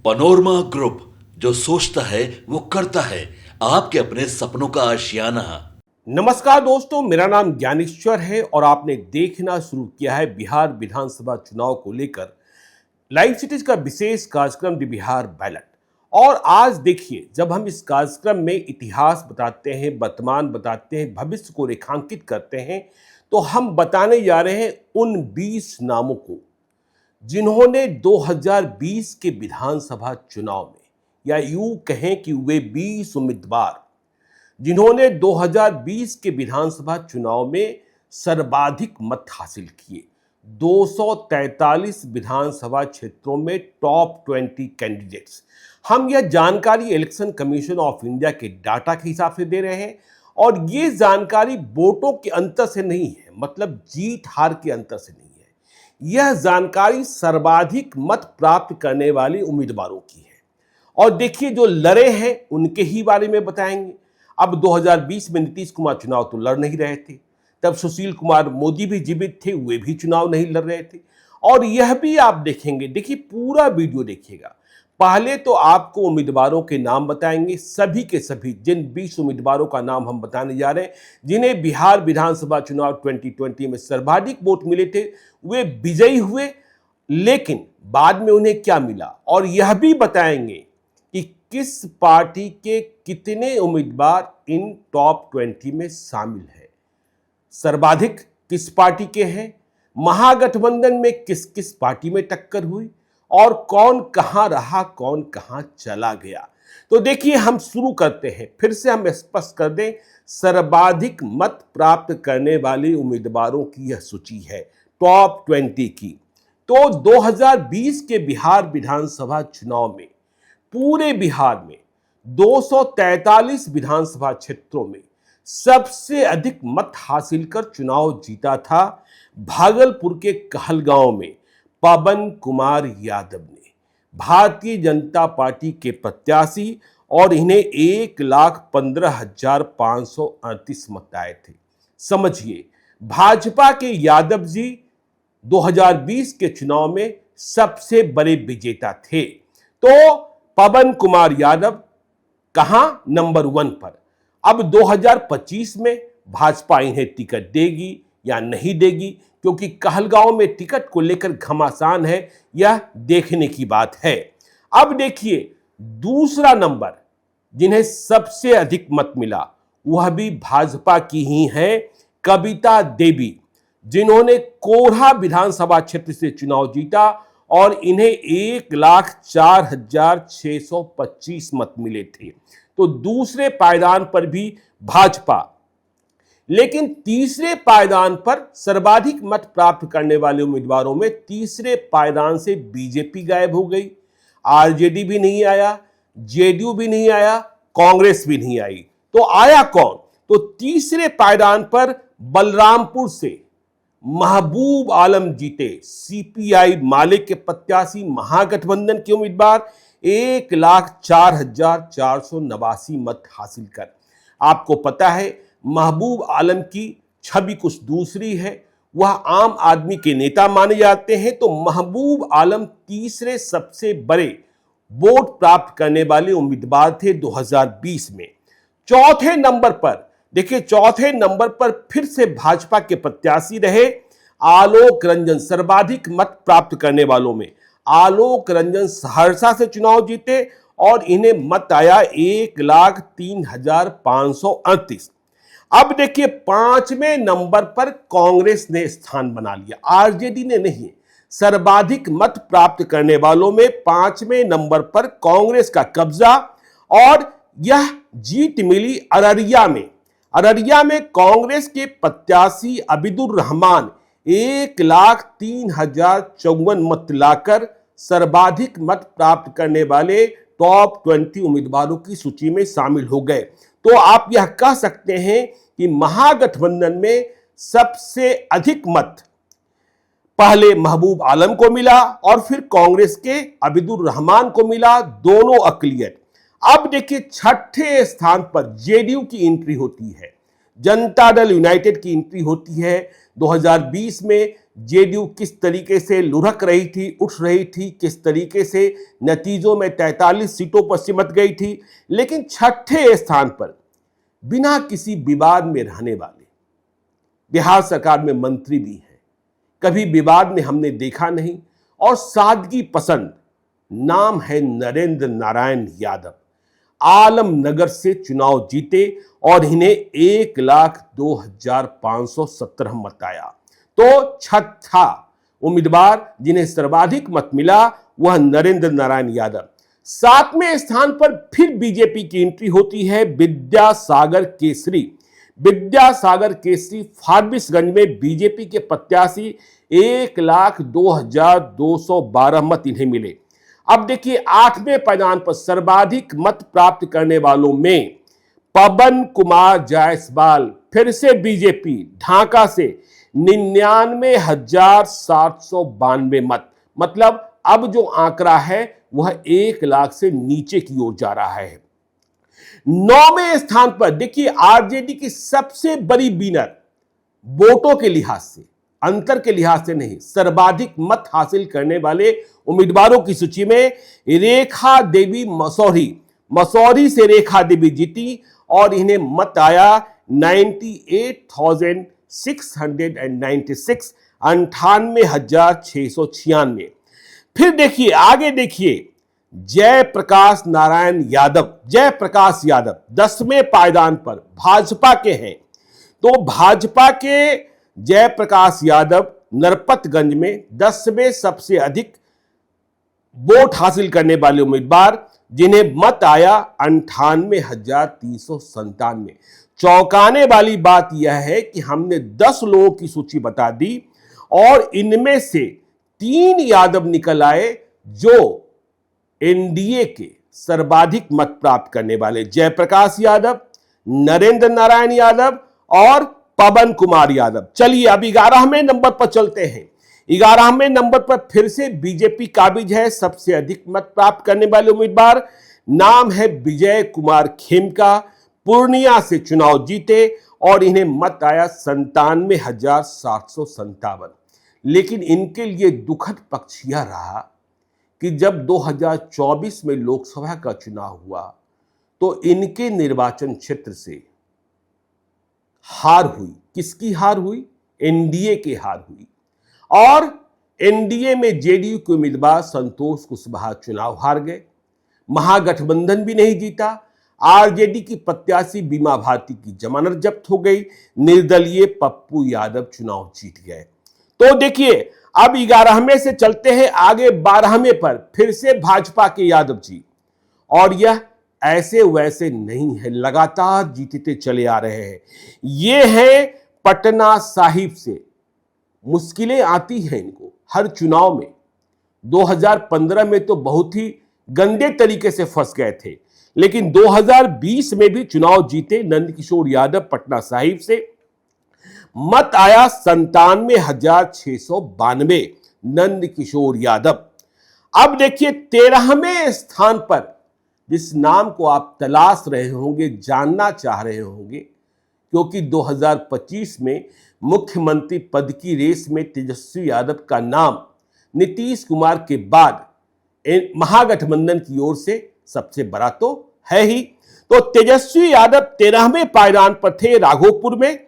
Panorama group, जो सोचता है वो करता है। आपके अपने सपनों का आशियाना। नमस्कार दोस्तों, मेरा नाम ज्ञानेश्वर है और आपने देखना शुरू किया है बिहार विधानसभा चुनाव को लेकर लाइव सिटीज का विशेष कार्यक्रम द बिहार बैलेट। और आज देखिए, जब हम इस कार्यक्रम में इतिहास बताते हैं, वर्तमान बताते हैं, भविष्य को रेखांकित करते हैं, तो हम बताने जा रहे हैं उन 20 नामों को जिन्होंने 2020 के विधानसभा चुनाव में, या यूं कहें कि वे 20 उम्मीदवार जिन्होंने 2020 के विधानसभा चुनाव में सर्वाधिक मत हासिल किए। 243 विधानसभा क्षेत्रों में टॉप 20 कैंडिडेट्स। हम यह जानकारी इलेक्शन कमीशन ऑफ इंडिया के डाटा के हिसाब से दे रहे हैं और ये जानकारी वोटों के अंतर से नहीं है, मतलब जीत हार के अंतर से नहीं है। यह जानकारी सर्वाधिक मत प्राप्त करने वाले उम्मीदवारों की है। और देखिए, जो लड़े हैं उनके ही बारे में बताएंगे। अब 2020 में नीतीश कुमार चुनाव तो लड़ नहीं रहे थे, तब सुशील कुमार मोदी भी जीवित थे, वे भी चुनाव नहीं लड़ रहे थे। और यह भी आप देखेंगे, देखिए पूरा वीडियो देखिएगा। पहले तो आपको उम्मीदवारों के नाम बताएंगे, सभी के सभी जिन 20 उम्मीदवारों का नाम हम बताने जा रहे हैं, जिन्हें बिहार विधानसभा चुनाव 2020 में सर्वाधिक वोट मिले थे, वे विजयी हुए। लेकिन बाद में उन्हें क्या मिला, और यह भी बताएंगे कि किस पार्टी के कितने उम्मीदवार इन टॉप 20 में शामिल है, सर्वाधिक किस पार्टी के हैं, महागठबंधन में किस किस पार्टी में टक्कर हुई, और कौन कहां रहा, कौन कहां चला गया। तो देखिए, हम शुरू करते हैं। फिर से हम स्पष्ट कर दें, सर्वाधिक मत प्राप्त करने वाले उम्मीदवारों की यह सूची है टॉप 20 की। तो 2020 के बिहार विधानसभा चुनाव में पूरे बिहार में 243 विधानसभा क्षेत्रों में सबसे अधिक मत हासिल कर चुनाव जीता था भागलपुर के कहलगांव में पवन कुमार यादव ने, भारतीय जनता पार्टी के प्रत्याशी, और इन्हें 1,15,538 मत आए थे। समझिए, भाजपा के यादव जी 2020 के चुनाव में सबसे बड़े विजेता थे। तो पवन कुमार यादव कहां, नंबर 1 पर। अब 2025 में भाजपा इन्हें टिकट देगी या नहीं देगी, क्योंकि कहलगांव में टिकट को लेकर घमासान है, यह देखने की बात है। अब देखिए, दूसरा नंबर जिन्हें सबसे अधिक मत मिला वह भी भाजपा की ही है, कविता देवी, जिन्होंने कोढ़ा विधानसभा क्षेत्र से चुनाव जीता और इन्हें 1,04,625 मत मिले थे। तो दूसरे पायदान पर भी भाजपा, लेकिन तीसरे पायदान पर सर्वाधिक मत प्राप्त करने वाले उम्मीदवारों में तीसरे पायदान से बीजेपी गायब हो गई, आरजेडी भी नहीं आया, जेडीयू भी नहीं आया, कांग्रेस भी नहीं आई। तो आया कौन? तो तीसरे पायदान पर बलरामपुर से महबूब आलम जीते, सीपीआई माले के प्रत्याशी, महागठबंधन के उम्मीदवार, 1,04,489 मत हासिल कर। आपको पता है, महबूब आलम की छवि कुछ दूसरी है, वह आम आदमी के नेता माने जाते हैं। तो महबूब आलम तीसरे सबसे बड़े वोट प्राप्त करने वाले उम्मीदवार थे 2020 में। चौथे नंबर पर देखिए, चौथे नंबर पर फिर से भाजपा के प्रत्याशी रहे आलोक रंजन, सर्वाधिक मत प्राप्त करने वालों में। आलोक रंजन सहरसा से चुनाव जीते और इन्हें मत आया 1,03,538। अब देखिए, 5वें नंबर पर कांग्रेस ने स्थान बना लिया, आरजेडी ने नहीं। सर्वाधिक मत प्राप्त करने वालों में 5वें नंबर पर कांग्रेस का कब्जा, और यह जीत मिली अररिया में। अररिया में कांग्रेस के प्रत्याशी अबिदुर रहमान 1,03,054 मत लाकर सर्वाधिक मत प्राप्त करने वाले टॉप 20 उम्मीदवारों की सूची में शामिल हो गए। तो आप यह कह सकते हैं कि महागठबंधन में सबसे अधिक मत पहले महबूब आलम को मिला और फिर कांग्रेस के अबिदुर रहमान को मिला, दोनों अकलियत। अब देखिए, छठे स्थान पर जेडीयू की एंट्री होती है, जनता दल यूनाइटेड की एंट्री होती है। 2020 में जेडीयू किस तरीके से लुढ़क रही थी, उठ रही थी, किस तरीके से नतीजों में 43 सीटों पर सिमट गई थी, लेकिन छठे स्थान पर बिना किसी विवाद में रहने वाले बिहार सरकार में मंत्री भी हैं, कभी विवाद में हमने देखा नहीं और सादगी पसंद, नाम है नरेंद्र नारायण यादव। आलमनगर से चुनाव जीते और इन्हें 1,02,517 मत आया। तो छठा उम्मीदवार जिन्हें सर्वाधिक मत मिला वह नरेंद्र नारायण यादव। सातवें स्थान पर फिर बीजेपी की एंट्री होती है विद्यासागर केसरी। विद्यासागर केसरी फारबिसगंज में बीजेपी के प्रत्याशी 1,02,212 मत इन्हें मिले। अब देखिए आठवें पायदान पर सर्वाधिक मत प्राप्त करने वालों में पवन कुमार जायसवाल, फिर से बीजेपी ढाका से 99,792 मत, मतलब अब जो आंकड़ा है वह 1 लाख से नीचे की ओर जा रहा है। 9वें स्थान पर देखिए आरजेडी की सबसे बड़ी विनर, वोटों के लिहाज से, अंतर के लिहाज से नहीं, सर्वाधिक मत हासिल करने वाले उम्मीदवारों की सूची में रेखा देवी मसौरी से रेखा देवी जीती और इन्हें मत आया 98,696, 98,696। फिर देखिए आगे देखिए जयप्रकाश यादव 10वें पायदान पर भाजपा के हैं। तो भाजपा के जयप्रकाश यादव नरपतगंज में 10वें सबसे अधिक वोट हासिल करने वाले उम्मीदवार, जिन्हें मत आया 98,397। चौंकाने वाली बात यह है कि हमने 10 लोगों की सूची बता दी और इनमें से 3 यादव निकल आए जो एनडीए के सर्वाधिक मत प्राप्त करने वाले, जयप्रकाश यादव, नरेंद्र नारायण यादव और पवन कुमार यादव। चलिए अब 11वें नंबर पर चलते हैं। 11वें नंबर पर फिर से बीजेपी काबिज है सबसे अधिक मत प्राप्त करने वाले उम्मीदवार, नाम है विजय कुमार खेमका, पूर्णिया से चुनाव जीते और इन्हें मत आया 97,757। लेकिन इनके लिए दुखद पक्ष यह रहा कि जब 2024 में लोकसभा का चुनाव हुआ तो इनके निर्वाचन क्षेत्र से हार हुई। किसकी हार हुई? एनडीए की हार हुई और एनडीए में जेडीयू के उम्मीदवार संतोष कुशवाहा चुनाव हार गए। महागठबंधन भी नहीं जीता। आरजेडी की प्रत्याशी बीमा भारती की जमानत जब्त हो गई। निर्दलीय पप्पू यादव चुनाव जीत गए। तो देखिए अब 11वें से चलते हैं आगे 12वें पर, फिर से भाजपा के यादव जी, और यह ऐसे वैसे नहीं है, लगातार जीतते चले आ रहे हैं। ये है पटना साहिब से। मुश्किलें आती हैं इनको हर चुनाव में। 2015 में तो बहुत ही गंदे तरीके से फंस गए थे, लेकिन 2020 में भी चुनाव जीते नंदकिशोर यादव पटना साहिब से। मत आया 97,692, नंदकिशोर यादव। अब देखिए 13वें स्थान पर जिस नाम को आप तलाश रहे होंगे, जानना चाह रहे होंगे, क्योंकि 2025 में मुख्यमंत्री पद की रेस में तेजस्वी यादव का नाम नीतीश कुमार के बाद महागठबंधन की ओर से सबसे बड़ा तो है ही। तो तेजस्वी यादव 13वें पायदान पर थे राघोपुर में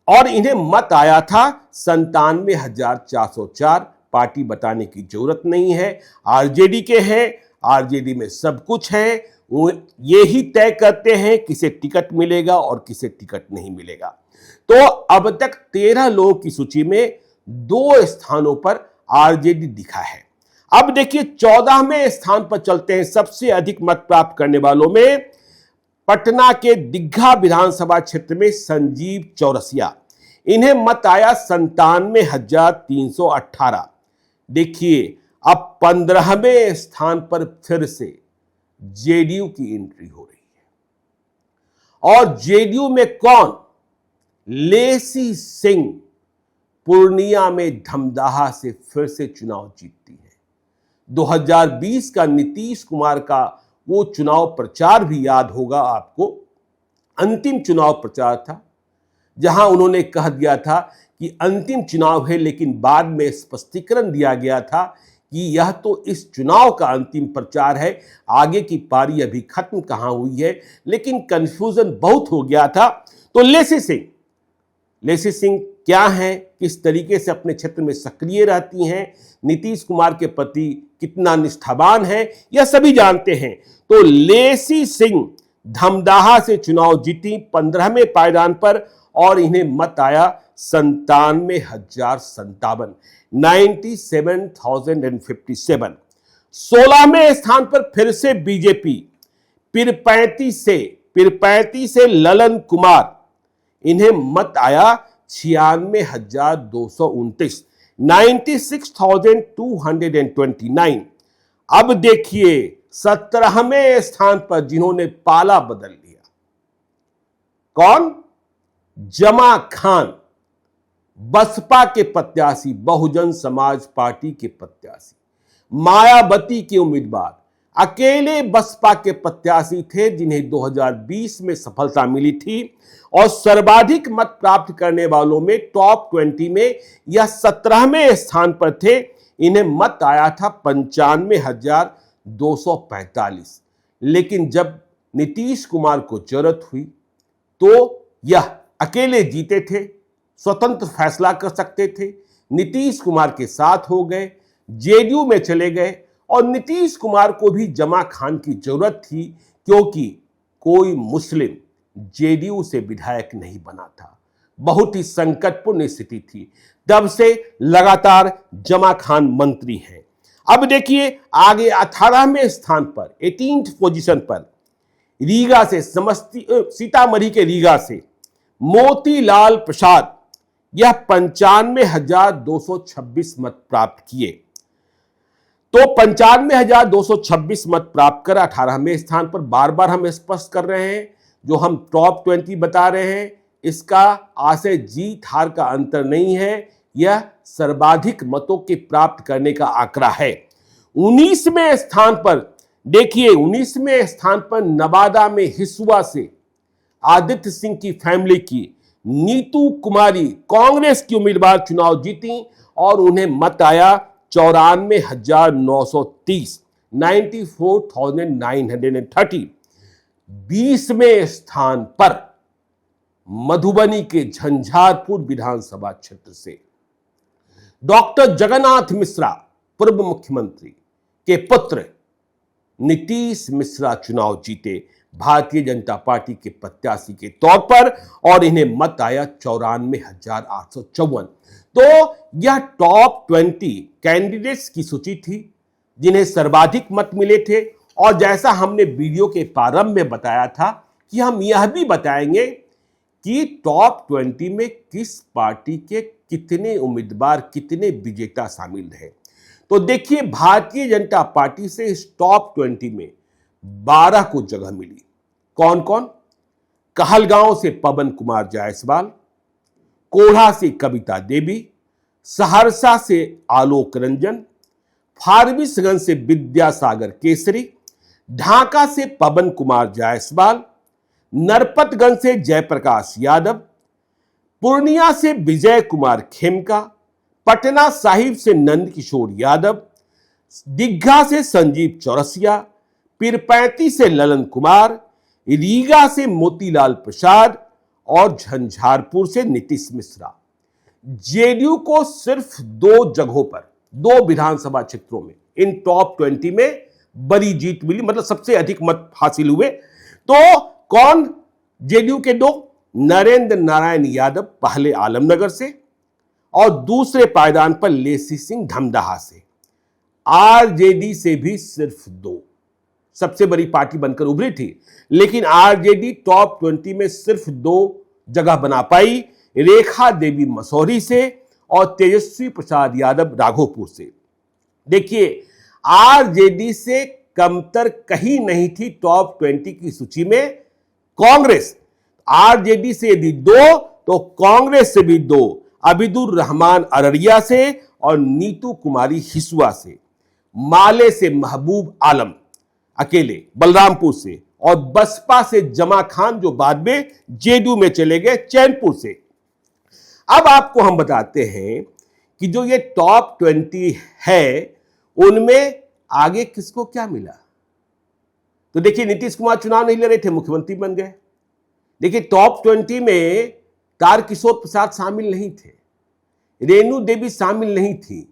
और इन्हें मत आया था 97,404। पार्टी बताने की जरूरत नहीं है, आरजेडी के हैं, आरजेडी में सब कुछ है। वो ये ही तय करते हैं किसे टिकट मिलेगा और किसे टिकट नहीं मिलेगा। तो अब तक 13 लोगों की सूची में 2 स्थानों पर आरजेडी दिखा है। अब देखिए 14वें स्थान पर चलते हैं। सबसे अधिक मत प्राप्त करने वालों में पटना के दीघा विधानसभा क्षेत्र में संजीव चौरसिया, इन्हें मत आया 97,318। देखिए अब 15वें स्थान पर फिर से जेडीयू की एंट्री हो रही है और जेडीयू में कौन? लेसी सिंह पूर्णिया में धमदाहा से फिर से चुनाव जीतती है। 2020 का नीतीश कुमार का वो चुनाव प्रचार भी याद होगा आपको। अंतिम चुनाव प्रचार था जहां उन्होंने कह दिया था कि अंतिम चुनाव है, लेकिन बाद में स्पष्टीकरण दिया गया था कि यह तो इस चुनाव का अंतिम प्रचार है, आगे की पारी अभी खत्म कहां हुई है। लेकिन कंफ्यूजन बहुत हो गया था। तो लेसी सिंह क्या हैं, किस तरीके से अपने क्षेत्र में सक्रिय रहती हैं, नीतीश कुमार के प्रति कितना निष्ठावान है, यह सभी जानते हैं। तो लेसी सिंह धमदाहा से चुनाव जीती 15वें पायदान पर और इन्हें मत आया 97,057, 97,057। 16वें स्थान पर फिर से बीजेपी, पीरपैंती से ललन कुमार, इन्हें मत आया 96,229, 96,229। अब देखिए 17वें स्थान पर जिन्होंने पाला बदल लिया, कौन? जमा खान, बसपा के प्रत्याशी, बहुजन समाज पार्टी के प्रत्याशी, मायावती के उम्मीदवार, अकेले बसपा के प्रत्याशी थे जिन्हें 2020 में सफलता मिली थी और सर्वाधिक मत प्राप्त करने वालों में टॉप 20 में यह 17वें स्थान पर थे। इन्हें मत आया था 95,245। लेकिन जब नीतीश कुमार को जरूरत हुई तो यह अकेले जीते थे, स्वतंत्र फैसला कर सकते थे, नीतीश कुमार के साथ हो गए, जेडीयू में चले गए। और नीतीश कुमार को भी जमा खान की जरूरत थी, क्योंकि कोई मुस्लिम जेडीयू से विधायक नहीं बना था। बहुत ही संकटपूर्ण स्थिति थी। तब से लगातार जमा खान मंत्री हैं। अब देखिए आगे 18वें स्थान पर, 18th पोजीशन पर रीगा से, सीतामढ़ी के रीगा से मोतीलाल प्रसाद, यह 95,226 मत प्राप्त किए। तो 95,226 मत प्राप्त कर 18वें स्थान पर। बार बार हम स्पष्ट कर रहे हैं, जो हम टॉप 20 बता रहे हैं, इसका आशय जीत हार का अंतर नहीं है, यह सर्वाधिक मतों के प्राप्त करने का आंकड़ा है। 19वें स्थान पर देखिए, 19वें स्थान पर नवादा में हिसुआ से आदित्य सिंह की फैमिली की नीतू कुमारी, कांग्रेस की उम्मीदवार, चुनाव जीती और उन्हें मत आया 94,930, 94,930। 20वें स्थान पर मधुबनी के झंझारपुर विधानसभा क्षेत्र से डॉक्टर जगन्नाथ मिश्रा, पूर्व मुख्यमंत्री के पुत्र नीतीश मिश्रा चुनाव जीते भारतीय जनता पार्टी के प्रत्याशी के तौर पर और इन्हें मत आया 94,854। तो यह टॉप 20 कैंडिडेट्स की सूची थी जिन्हें सर्वाधिक मत मिले थे। और जैसा हमने वीडियो के प्रारंभ में बताया था कि हम यह भी बताएंगे कि टॉप 20 में किस पार्टी के कितने उम्मीदवार, कितने विजेता शामिल हैं। तो देखिए भारतीय जनता पार्टी से इस टॉप 20 में 12 को जगह मिली। कौन कौन? कहलगांव से पवन कुमार जायसवाल, कोढ़ा से कविता देवी, सहरसा से आलोक रंजन, फारबिसगंज से विद्यासागर केसरी, ढाका से पवन कुमार जायसवाल, नरपतगंज से जयप्रकाश यादव, पूर्णिया से विजय कुमार खेमका, पटना साहिब से नंदकिशोर यादव, दीघा से संजीव चौरसिया, पीरपैंती से ललन कुमार, रीगा से मोतीलाल प्रसाद और झंझारपुर से नीतीश मिश्रा। जेडीयू को सिर्फ 2 जगहों पर, 2 विधानसभा क्षेत्रों में इन टॉप 20 में बड़ी जीत मिली, मतलब सबसे अधिक मत हासिल हुए। तो कौन जेडीयू के 2? नरेंद्र नारायण यादव पहले आलमनगर से और दूसरे पायदान पर लेसी सिंह धमदाहा से। आरजेडी से भी सिर्फ 2 सबसे बड़ी पार्टी बनकर उभरी थी, लेकिन आरजेडी टॉप 20 में सिर्फ 2 जगह बना पाई, रेखा देवी मसौरी से और तेजस्वी प्रसाद यादव राघोपुर से। देखिए आरजेडी से कमतर कहीं नहीं थी टॉप 20 की सूची में कांग्रेस। आरजेडी से यदि 2 तो कांग्रेस से भी 2, अबिदुर रहमान अररिया से और नीतू कुमारी हिसुआ से, माले से महबूब आलम अकेले बलरामपुर से और बसपा से जमा खान जो बाद में जेडीयू में चले गए चैनपुर से। अब आपको हम बताते हैं कि जो ये टॉप 20 है उनमें आगे किसको क्या मिला। तो देखिए, नीतीश कुमार चुनाव नहीं लड़ रहे थे, मुख्यमंत्री बन गए। देखिए, टॉप 20 में तारकिशोर प्रसाद शामिल नहीं थे, रेणु देवी शामिल नहीं थी,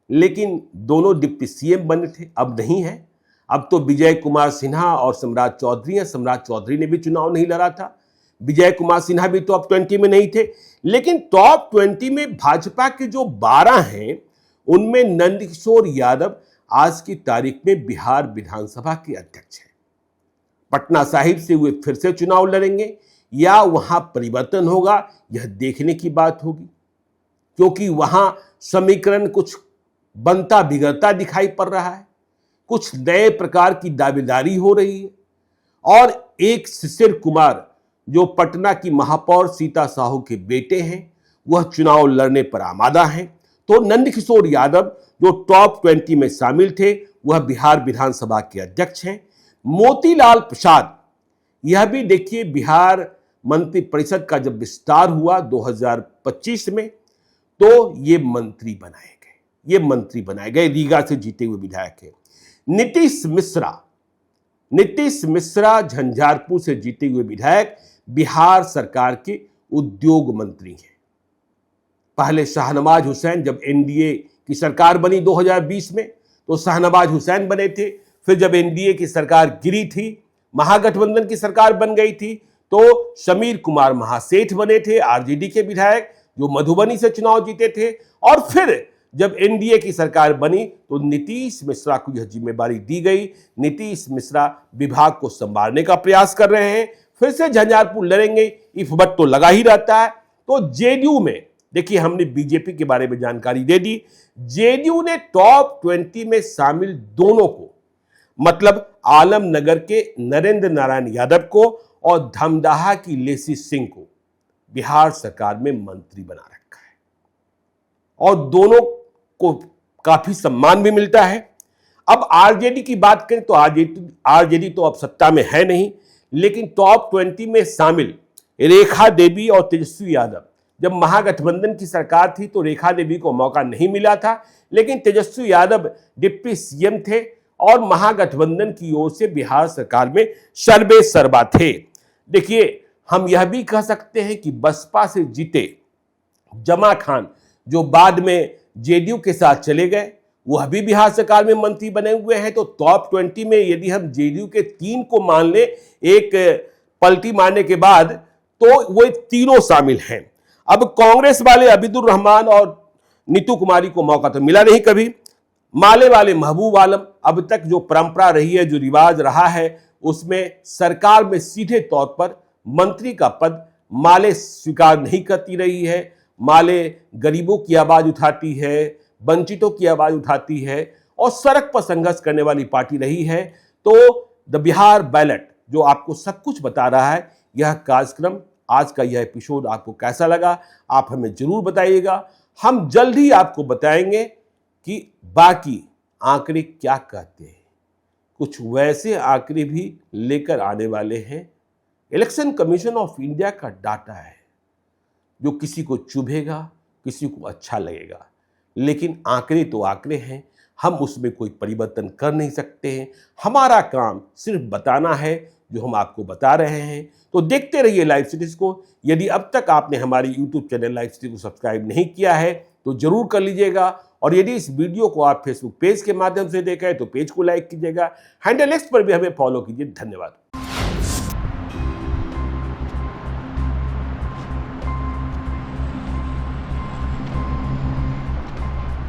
लेकिन दोनों डिप्टी सीएम बने थे। अब नहीं है, अब तो विजय कुमार सिन्हा और सम्राट चौधरी हैं। सम्राट चौधरी ने भी चुनाव नहीं लड़ा था, विजय कुमार सिन्हा भी टॉप 20 में नहीं थे। लेकिन टॉप 20 में भाजपा के जो 12 हैं उनमें नंदकिशोर यादव आज की तारीख में बिहार विधानसभा के अध्यक्ष हैं। पटना साहिब से वे फिर से चुनाव लड़ेंगे या वहां परिवर्तन होगा, यह देखने की बात होगी, क्योंकि वहां समीकरण कुछ बनता बिगड़ता दिखाई पड़ रहा है, कुछ नए प्रकार की दावेदारी हो रही है। और एक शिशिर कुमार जो पटना की महापौर सीता साहू के बेटे हैं, वह चुनाव लड़ने पर आमादा हैं। तो नंदकिशोर यादव जो टॉप 20 में शामिल थे, वह बिहार विधानसभा के अध्यक्ष हैं। मोतीलाल प्रसाद, यह भी देखिए, बिहार मंत्री परिषद का जब विस्तार हुआ 2025 में, तो ये मंत्री बनाए गए, रीगा से जीते हुए विधायक हैं। नीतीश मिश्रा झंझारपुर से जीते हुए विधायक, बिहार सरकार के उद्योग मंत्री हैं। पहले शाहनवाज हुसैन, जब एनडीए की सरकार बनी 2020 में, तो शाहनवाज हुसैन बने थे। फिर जब एनडीए की सरकार गिरी थी, महागठबंधन की सरकार बन गई थी, तो समीर कुमार महासेठ बने थे, आरजेडी के विधायक, जो मधुबनी से चुनाव जीते थे। और फिर जब एनडीए की सरकार बनी तो नीतीश मिश्रा को यह जिम्मेदारी दी गई। नीतीश मिश्रा विभाग को संभालने का प्रयास कर रहे हैं, फिर से झंझारपुर लड़ेंगे, इफबट तो लगा ही रहता है। तो जेडीयू में देखिए, हमने बीजेपी के बारे में जानकारी दे दी। जेडीयू ने टॉप 20 में शामिल दोनों को, मतलब आलमनगर के नरेंद्र नारायण यादव को और धमदाहा की लेसी सिंह को बिहार सरकार में मंत्री बना रखा है, और दोनों को काफी सम्मान भी मिलता है। अब आरजेडी की बात करें तो आरजेडी तो अब सत्ता में है नहीं, लेकिन टॉप 20 में शामिल रेखा देवी और तेजस्वी यादव, जब महागठबंधन की सरकार थी तो रेखा देवी को मौका नहीं मिला था, लेकिन तेजस्वी यादव डिप्टी सीएम थे और महागठबंधन की ओर से बिहार सरकार में सर्वे सर्वा थे। देखिए, हम यह भी कह सकते हैं कि बसपा से जीते जमा खान, जो बाद में जेडीयू के साथ चले गए, वह भी बिहार सरकार में मंत्री बने हुए हैं। तो टॉप 20 में यदि हम जेडीयू के 3 को मान ले, एक पलटी मारने के बाद, तो वो तीनों शामिल हैं। अब कांग्रेस वाले अबिदुर रहमान और नीतू कुमारी को मौका तो मिला नहीं कभी। माले वाले महबूब आलम, अब तक जो परंपरा रही है, जो रिवाज रहा है, उसमें सरकार में सीधे तौर पर मंत्री का पद माले स्वीकार नहीं करती रही है। माले गरीबों की आवाज उठाती है, वंचितों की आवाज उठाती है और सड़क पर संघर्ष करने वाली पार्टी रही है। तो द बिहार बैलेट जो आपको सब कुछ बता रहा है, यह कार्यक्रम, आज का यह एपिसोड आपको कैसा लगा, आप हमें जरूर बताइएगा। हम जल्द ही आपको बताएंगे कि बाकी आंकड़े क्या कहते हैं। कुछ वैसे आंकड़े भी लेकर आने वाले हैं। इलेक्शन कमीशन ऑफ इंडिया का डाटा है जो किसी को चुभेगा, किसी को अच्छा लगेगा, लेकिन आंकड़े तो आंकड़े हैं, हम उसमें कोई परिवर्तन कर नहीं सकते हैं। हमारा काम सिर्फ बताना है जो हम आपको बता रहे हैं। तो देखते रहिए लाइव सिटीज को। यदि अब तक आपने हमारी यूट्यूब चैनल लाइव सिटी को सब्सक्राइब नहीं किया है तो जरूर कर लीजिएगा, और यदि इस वीडियो को आप फेसबुक पेज के माध्यम से देखें तो पेज को लाइक कीजिएगा। हैंडल एक्स पर भी हमें फॉलो कीजिए। धन्यवाद।